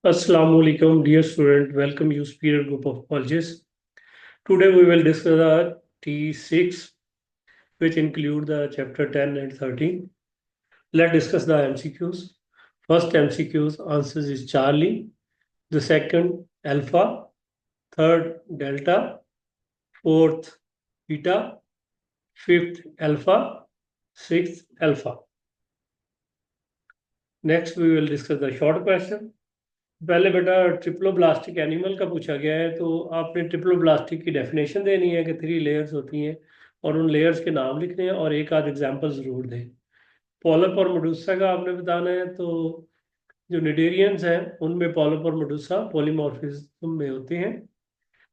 Assalamu alaikum, dear student. Welcome you superior group of colleges. Today we will discuss the T6, which include the chapter 10 and 13. Let's discuss the MCQs. First MCQs answers is Charlie. The second Alpha. Third Delta. Fourth Beta. Fifth Alpha. Sixth Alpha. Next we will discuss the short question. पहले बेटा triploblastic animal का पूछा गया है, तो आपने triploblastic की definition देनी है कि 3 लेयर्स होती हैं और उन लेयर्स के नाम लिखने हैं और एक आध एग्जांपल जरूर दें। पॉलप और मेडुसा का आपने बताना है। तो जो निडेरियंस हैं उनमें पॉलप और मेडुसा पॉलीमॉर्फिज्म में होते हैं।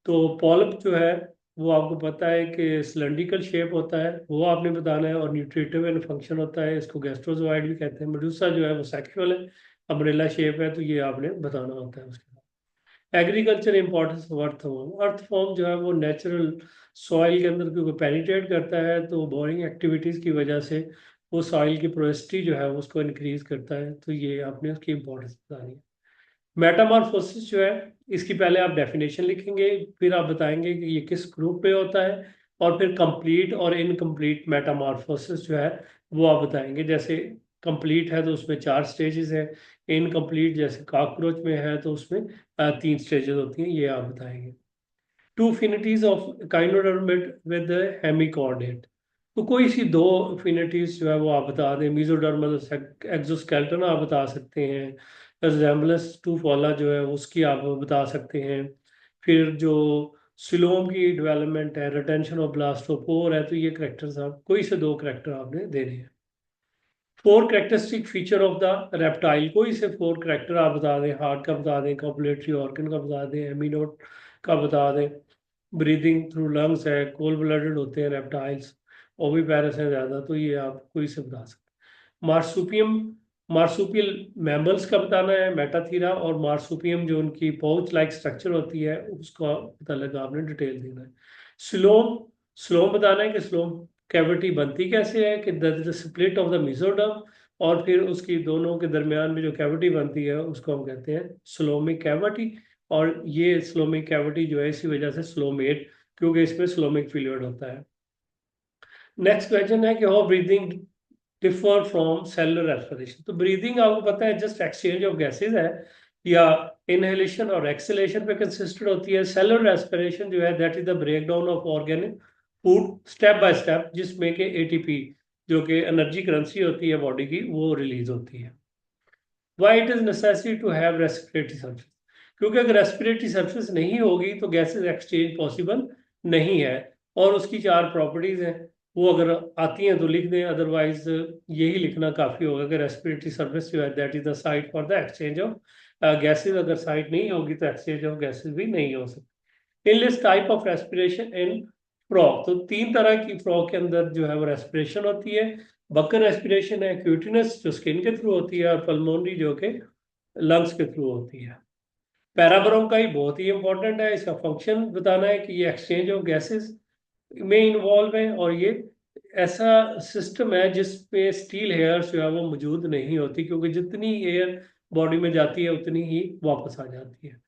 तो पॉलप जो है वो आपको पता है कि सिलेंड्रिकल शेप होता है, वो आपने बताना है, और न्यूट्रिटिव इन फंक्शन होता है, इसको गैस्ट्रोजोआइड भी कहते हैं। मेडुसा जो है वो सेक्सुअल है, अम्ब्रेला शेप है, तो ये आपने बताना होता है उसके बाद। Agriculture importance of earthworm. Earthworm जो है वो नेचुरल सॉइल के अंदर क्योंकि पेनिट्रेट करता है, तो बोरिंग एक्टिविटीज की वजह से वो सॉइल की पोरेसिटी जो है उसको इंक्रीज करता है, तो ये आपने उसकी इंपॉर्टेंस बतानी है। मेटामॉर्फोसिस जो है इसकी पहले आप डेफिनेशन लिखेंगे, फिर आप बताएंगे कि ये किस ग्रुप में होता है, और फिर कंप्लीट और इनकम्प्लीट मेटामॉर्फोसिस जो है वो आप बताएंगे। जैसे कंप्लीट है तो उसमें 4 स्टेजेस है, इनकम्प्लीट जैसे कॉकरोच में है तो उसमें 3 स्टेजेस होती हैं, ये आप बताएंगे। Two affinities of echinoderm with hemichordate. तो कोई सी 2 फिनिटीज जो है वो आप बता दें। मीजोडर्मल एक्सोस्केलेटन आप बता सकते हैं। रिजेम्बलेंस टू फॉला जो है उसकी आप बता सकते हैं। फिर जो सिलोम की डेवलपमेंट है, रिटेंशन ऑफ ब्लास्टोपोर है, तो ये करेक्टर्स आप कोई से 2 करेक्टर आपने देने हैं। 4 characteristic feature of the reptile, कोई से 4 करेक्टर आप बता दें। हार्ट का बता दें, कॉपुलेटरी ऑर्गन का बता दें, एमिनोट का बता दें। ब्रीदिंग थ्रू लंग्स है, कोल्ड ब्लडेड होते हैं रेप्टाइल्स, ओविपेरस है ज़्यादा, तो ये आप कोई से बता सकते हैं। मार्सुपियम, मार्सुपियल मैमल्स का बताना है, मेटाथीरा, और मार्सुपियम जो उनकी पाउच लाइक स्ट्रक्चर होती है उसका पता लगा आपने डिटेल देना है। स्लोम, स्लोम बताना है कि स्लोम कैविटी बनती कैसे है, कि the split of the mesoderm, और फिर उसकी दोनों के दरमियान में जो कैविटी बनती है उसको हम कहते हैं स्लोमिक कैविटी। और ये स्लोमिक कैविटी जो है इसी वजह से स्लोमेट, क्योंकि इसमें स्लोमिक फ्लूइड होता है। नेक्स्ट क्वेश्चन है कि how breathing differ from cellular respiration. तो ब्रीदिंग आपको पता है जस्ट एक्सचेंज ऑफ गैसेज है, या इनहेलेशन और एक्सहेलेशन पे कंसिस्टेड होती है। सेलुलर रेस्पिरेशन जो है that is the break down of organic food step by step, जिसमें कि एटीपी जो कि एनर्जी करेंसी होती है बॉडी की वो रिलीज होती है। Why it is necessary to have respiratory surface. क्योंकि अगर रेस्पिरेटरी सर्फेस नहीं होगी तो गैसेज एक्सचेंज पॉसिबल नहीं है। और उसकी 4 प्रॉपर्टीज हैं, वो अगर आती हैं तो लिख दें, अदरवाइज यही लिखना काफी होगा कि रेस्पिरेटरी सर्फेस जो है that is the site for the exchange of gases. अगर साइट नहीं होगी तो एक्सचेंज ऑफ गैसेज भी नहीं हो सकती। In list type of respiration in frog, तो 3 तरह की फ्रॉग के अंदर जो है वो रेस्पिरेशन होती है। बकर रेस्पिरेशन है, क्यूटिनस जो स्किन के थ्रू होती है, और पल्मोनरी जो कि लंग्स के थ्रू होती है। पैराब्रोंकाई बहुत ही इंपॉर्टेंट है, इसका फंक्शन बताना है कि ये एक्सचेंज ऑफ गैसेस में इन्वॉल्व है, और ये ऐसा सिस्टम है जिसपे स्टील हेयर्स जो है वो मौजूद नहीं होती, क्योंकि जितनी एयर बॉडी में जाती है उतनी ही वापस आ जाती है।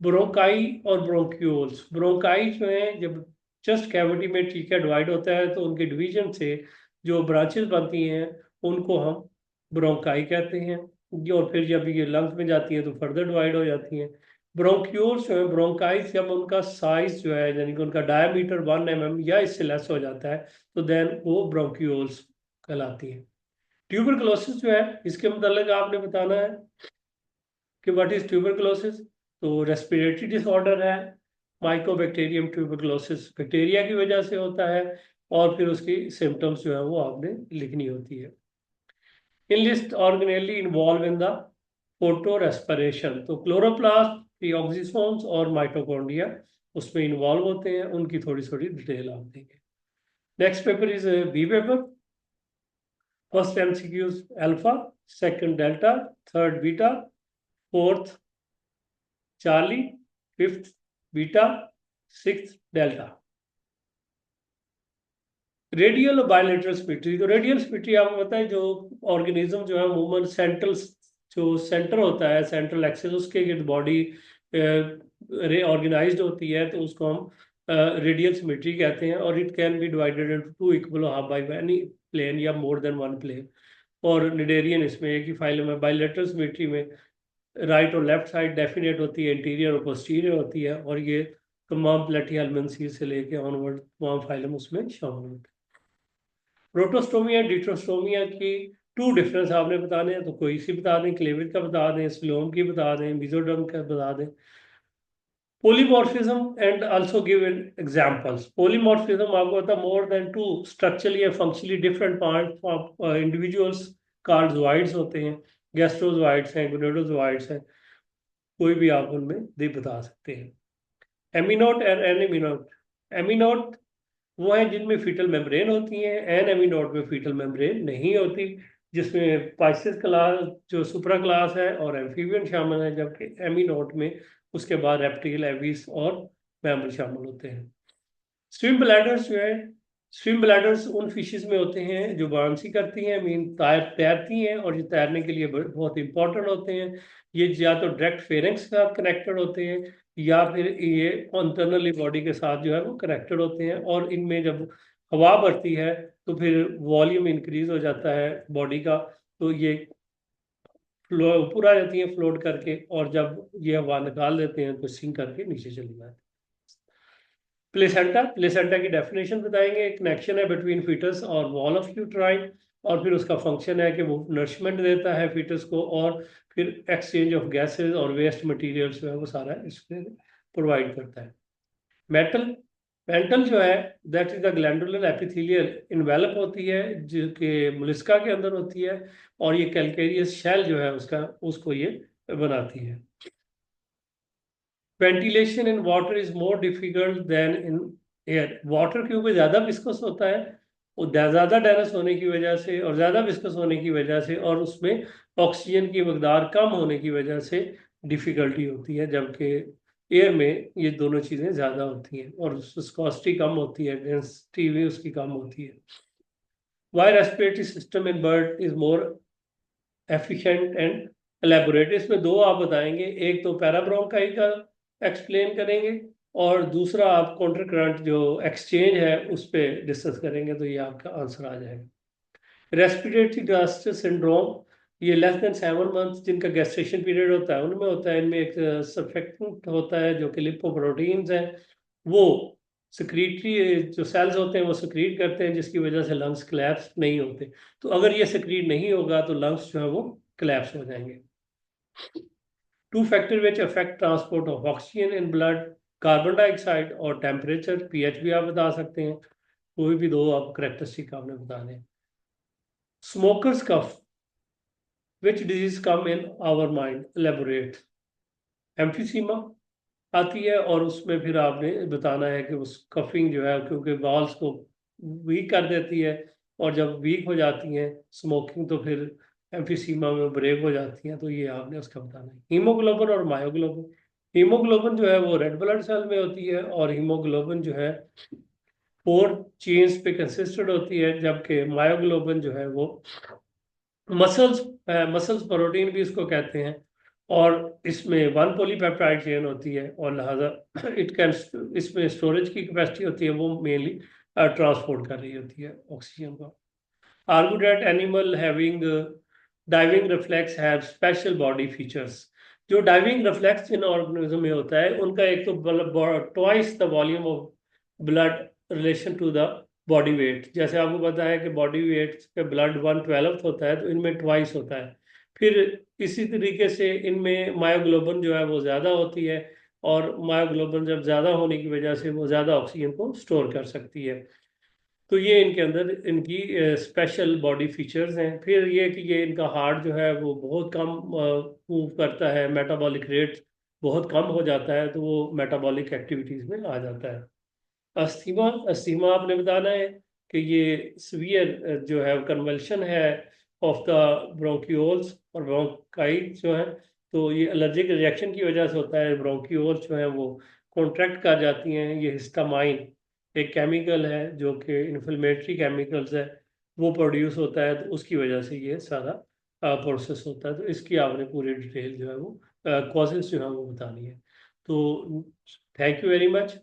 ब्रोंकाई और ब्रोंक्यूल्स, ब्रोंकाई जो है जब चेस्ट कैविटी में टीका डिवाइड होता है तो उनके डिवीजन से जो ब्रांचेस बनती हैं उनको हम ब्रोंकाई कहते हैं। और फिर जब ये लंग्स में जाती हैं तो फर्दर डिवाइड हो जाती हैं। ब्रोंक्यूल्स जो है, ब्रोंकाइस जब उनका साइज जो है यानी कि उनका डायमीटर 1 mm या इससे लेस हो जाता है तो देन वो ब्रोंक्यूल्स कहलाती है। ट्यूबरकुलोसिस जो है इसके मतलब आपने बताना है कि व्हाट इज ट्यूबरकुलोसिस। तो रेस्पिरेटरी डिसऑर्डर है। माइकोबैक्टीरियम ट्यूबरकुलोसिस बैक्टीरिया की वजह से होता है, और फिर उसकी सिम्टम्स जो है वो आपने लिखनी होती है। Enlist organelles involve in the photo respiration, तो क्लोरोप्लास्ट, ऑक्सीसोम्स और माइटोकॉन्ड्रिया उसमें इन्वॉल्व होते हैं, उनकी थोड़ी थोड़ी डिटेल आप देंगे। Next paper is B paper. First MCQs alpha, second delta, third beta, fourth Charlie, fifth beta, six delta. Radial और बायलेटरल स्पिट्री, तो रेडियल स्पिट्री आपको पता है जो ऑर्गेनिज्म जो है अमूमन सेंट्रल जो सेंटर होता है, सेंट्रल एक्सिस, उसके गिर्द बॉडी ऑर्गेनाइज्ड होती है, तो उसको हम रेडियल सिमेट्री कहते हैं। और it can be divided into two equal half by any plane या मोर देन वन प्लेन। और निडेरियन इसमें एक ही फाइलम है। बाइलेटरल सिमेट्री में राइट और लेफ्ट साइड डेफिनेट होती है, इंटीरियर और पोस्टीरियर होती है, और ये तमाम प्लेटिहेल्मिन्थेस से लेके ऑनवर्ड तमाम फाइलम उसमें शामिल होते हैं। प्रोटोस्टोमिया डिट्रोस्टोमिया की टू डिफरेंस आपने बताने हैं, तो कोई सी बता दें, क्लेविड का बता दें, स्लोम की बता दें, मिजोडर्म का बता दें। Polymorphism and also give examples. Polymorphism आपको पता more than two structurally and functionally different parts of individuals called zooids होते हैं, गैस्ट्रोजोइड्स हैं, गोनेडोजोइड्स हैं, कोई भी आप उनमें दे बता सकते हैं। एमिनोट और एनिमिनोट। एमिनोट वो है जिनमें फीटल मेम्ब्रेन होती है, एन एमिनोट में फीटल मेम्ब्रेन नहीं होती, जिसमें पाइसेस क्लास जो सुपरा क्लास है और एम्फीबियन शामिल है, जबकि एमिनोट में उसके बाद रेप्टिल, एविस और मैमल शामिल होते हैं। स्विम ब्लैडर्स जो है, स्विम ब्लैडर्स उन फिशेस में होते हैं जो बाउंसी करती हैं, मीन तैरती हैं, और ये तैरने के लिए बहुत इंपॉर्टेंट होते हैं। ये या तो डायरेक्ट फेरेंक्स के साथ कनेक्टेड होते हैं, या फिर ये इंटरनली बॉडी के साथ जो है वो कनेक्टेड होते हैं। और इनमें जब हवा बढ़ती है तो फिर वॉल्यूम इंक्रीज हो जाता है बॉडी का, तो ये ऊपर आ जाती है फ्लोट करके, और जब ये हवा निकाल देते हैं तो सिंक करके नीचे चली जाती है। प्लेसेंटा, प्लेसेंटा की डेफिनेशन बताएंगे। कनेक्शन है बिटवीन फीटस और वॉल ऑफ यूट्राइन, और फिर उसका फंक्शन है कि वो नरिशमेंट देता है फीटस को, और फिर एक्सचेंज ऑफ गैसेस और वेस्ट मटेरियल्स जो है वो सारा इसमें प्रोवाइड करता है। मेटल, मेंटल जो है that is the glandular epithelial envelope होती है, जो कि मोलस्का के अंदर होती है, और ये कैलकेरियस शेल जो है उसका, उसको ये बनाती है। Ventilation in water is more difficult than in air. Water क्योंकि ज़्यादा विस्कस होता है, वो ज़्यादा डेंस होने की वजह से और ज़्यादा विस्कस होने की वजह से, और उसमें ऑक्सीजन की मकदार कम होने की वजह से डिफ़िकल्टी होती है, जबकि एयर में ये दोनों चीज़ें ज़्यादा होती हैं, और विस्कोसिटी कम होती है, डेंसिटी भी उसकी कम होती है। Why respiratory system in bird is more efficient and elaborate. इसमें दो आप बताएंगे, एक तो पैराब्रोंकाई का एक्सप्लेन करेंगे, और दूसरा आप काउंटर करंट जो एक्सचेंज है उस पर डिस्कस करेंगे, तो ये आपका आंसर आ जाएगा। रेस्पिरेटरी डिजास्टर सिंड्रोम, ये लेस देन 7 मंथ जिनका गैस्ट्रेशन पीरियड होता है उनमें होता है। इनमें एक सर्फेक्टेंट होता है जो कि लिपोप्रोटीन्स हैं, वो सिक्रीटरी जो सेल्स होते हैं वो सिक्रीट करते हैं, जिसकी वजह से लंग्स क्लैप्स नहीं होते। तो अगर ये सिक्रीट नहीं होगा तो लंग्स जो है वो क्लैप्स हो जाएंगे। Two factor which affect transport of oxygen in blood, carbon dioxide और टेम्परेचर, पीएच भी आप बता सकते हैं। कोई भी दो आप करेक्टरिस्टिक आपने बता दें। Smokers cough, which disease come in our mind, elaborate. Emphysema आती है, और उसमें फिर आपने बताना है कि उस कफिंग जो है क्योंकि वॉल्स को वीक कर देती है, और जब वीक हो जाती हैं स्मोकिंग तो फिर एम्फीसीमा में ब्रेक हो जाती हैं, तो ये आपने उसका बताना है। हीमोग्लोबिन और मायोग्लोबिन, हीमोग्लोबिन जो है वो रेड ब्लड सेल में होती है, और हीमोग्लोबिन जो है 4 चेन्स पे कंसिस्टेड होती है, जबकि मायोग्लोबिन जो है वो मसल्स, मसल्स प्रोटीन भी इसको कहते हैं, और इसमें 1 पॉलीपेप्टाइड चेन होती है, और लिहाजा इट कैन, इसमें स्टोरेज की कैपेसिटी होती है, वो मेनली ट्रांसपोर्ट कर रही होती है ऑक्सीजन को। Argue that animal having diving reflex have special body features. जो डाइविंग रिफ्लेक्स इन ऑर्गेनिज्म में होता है उनका एक तो twice the volume of blood relation to the body weight. जैसे आपको पता है कि बॉडी वेट पे ब्लड 1/12 होता है, तो इनमें ट्वाइस होता है। फिर इसी तरीके से इनमें मायोग्लोबिन जो है वो ज़्यादा होती है, और मायोग्लोबिन जब ज़्यादा होने की वजह से वो ज़्यादा ऑक्सीजन को स्टोर कर सकती है। तो ये इनके अंदर इनकी स्पेशल बॉडी फीचर्स हैं। फिर ये कि ये इनका हार्ट जो है वो बहुत कम मूव करता है, मेटाबॉलिक रेट बहुत कम हो जाता है, तो वो मेटाबॉलिक एक्टिविटीज़ में आ जाता है। अस्थीमा, अस्थीमा आपने बताना है कि ये सीवियर जो है कन्वल्शन है ऑफ द ब्रोंकियोल्स और ब्रोंकाई जो है, तो ये एलर्जिक रिएक्शन की वजह से होता है। ब्रोंकियोल्स जो है वो कॉन्ट्रैक्ट कर जाती हैं। ये हिस्टामाइन एक केमिकल है जो कि इन्फ्लेमेटरी केमिकल्स है, वो प्रोड्यूस होता है, तो उसकी वजह से ये सारा प्रोसेस होता है। तो इसकी आपने पूरी डिटेल जो है वो कॉजेज जो है वो बतानी है। तो थैंक यू वेरी मच।